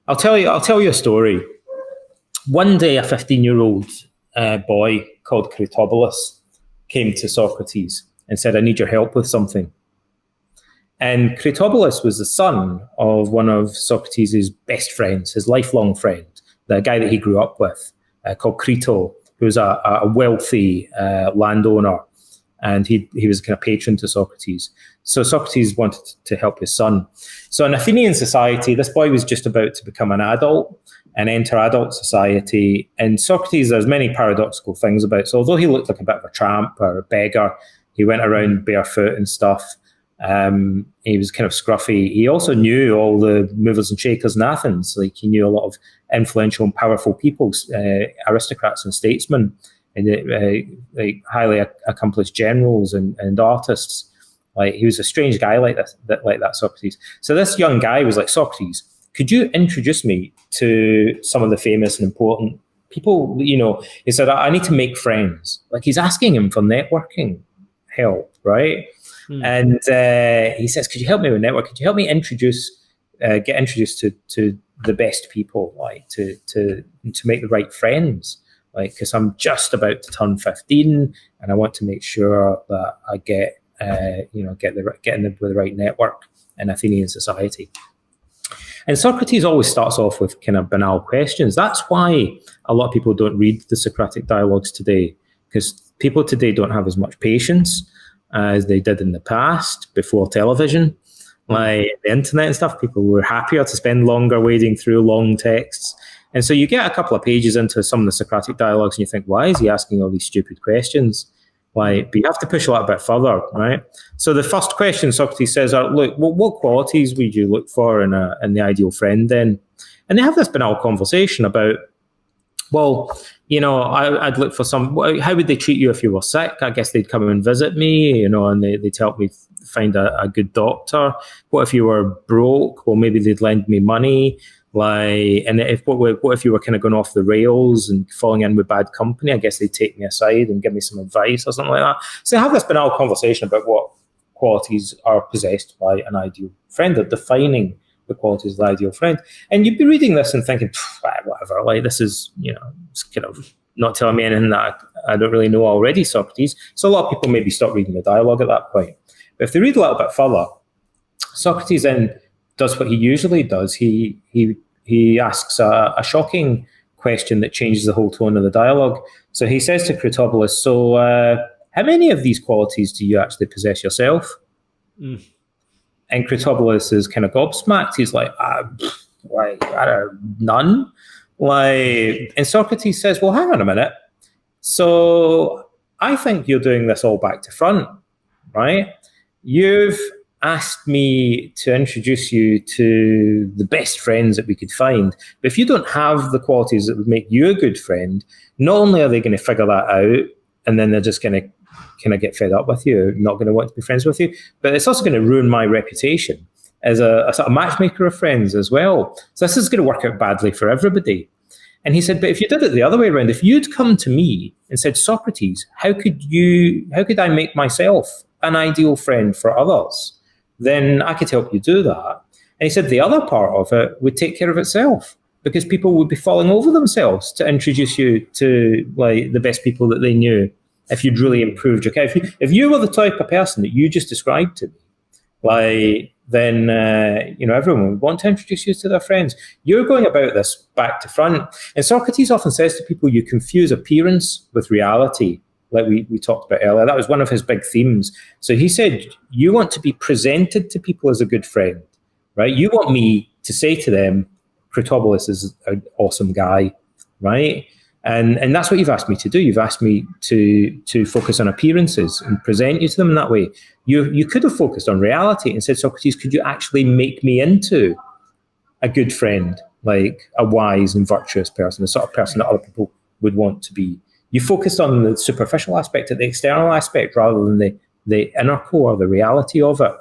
I'll tell you a story. One day, a 15-year-old boy called Critobulus came to Socrates and said, "I need your help with something." And Critobulus was the son of one of Socrates' best friends, his lifelong friend, the guy that he grew up with, called Crito, who was a wealthy landowner. And he was kind of patron to Socrates. So Socrates wanted to help his son. So in Athenian society, this boy was just about to become an adult and enter adult society. And Socrates, there's many paradoxical things about it. So although he looked like a bit of a tramp or a beggar, he went around barefoot and stuff. He was kind of scruffy. He also knew all the movers and shakers in Athens. Like, he knew a lot of influential and powerful people, aristocrats and statesmen, and like highly accomplished generals and artists. Like, he was a strange guy like that, Socrates. So this young guy was like, "Socrates, could you introduce me to some of the famous and important people?" He said, "I need to make friends." Like, he's asking him for networking help, right? And he says, "Could you help me with network? Could you help me get introduced to the best people, like to make the right friends? Like, because I'm just about to turn 15, and I want to make sure that I get with the right network in Athenian society." And Socrates always starts off with kind of banal questions. That's why a lot of people don't read the Socratic dialogues today, because people today don't have as much patience as they did in the past before television, like the internet and stuff. People were happier to spend longer wading through long texts. And so you get a couple of pages into some of the Socratic dialogues and you think, why is he asking all these stupid questions? But you have to push a little bit further, right? So the first question Socrates says are, "Look, what qualities would you look for in the ideal friend then?" And they have this banal conversation about, well, I'd look for how would they treat you if you were sick? I guess they'd come and visit me, and they'd help me find a good doctor. What if you were broke? Well, maybe they'd lend me money. And what if you were kind of going off the rails and falling in with bad company? I guess they'd take me aside and give me some advice or something like that. So have this banal conversation about what qualities are possessed by an ideal friend. They're defining the qualities of the ideal friend. And you'd be reading this and thinking, whatever, like, this is, it's kind of not telling me anything that I don't really know already, Socrates. So a lot of people maybe stop reading the dialogue at that point. But if they read a little bit further, Socrates then does what he usually does. He asks a shocking question that changes the whole tone of the dialogue. So he says to Critobulus, "So how many of these qualities do you actually possess yourself?" And Critobulus is kind of gobsmacked. He's like, "None." And Socrates says, "Well, hang on a minute. So I think you're doing this all back to front, right? You've asked me to introduce you to the best friends that we could find. But if you don't have the qualities that would make you a good friend, not only are they going to figure that out, and then they're just going to kind of get fed up with you, not going to want to be friends with you, but it's also going to ruin my reputation as a sort of matchmaker of friends as well. So this is going to work out badly for everybody." And he said, "But if you did it the other way around, if you'd come to me and said, 'Socrates, how could I make myself an ideal friend for others?' then I could help you do that." And he said the other part of it would take care of itself, because people would be falling over themselves to introduce you to, like, the best people that they knew if you'd really improved your care. If you were the type of person that you just described to me, then everyone would want to introduce you to their friends. You're going about this back to front. And Socrates often says to people, you confuse appearance with reality, like we talked about earlier. That was one of his big themes. So he said, you want to be presented to people as a good friend, right? You want me to say to them, Critobulus is an awesome guy, right? And that's what you've asked me to do. You've asked me to focus on appearances and present you to them in that way. You could have focused on reality and said, Socrates, could you actually make me into a good friend, like a wise and virtuous person, the sort of person that other people would want to be? You focused on the superficial aspect, the external aspect, rather than the inner core, the reality of it.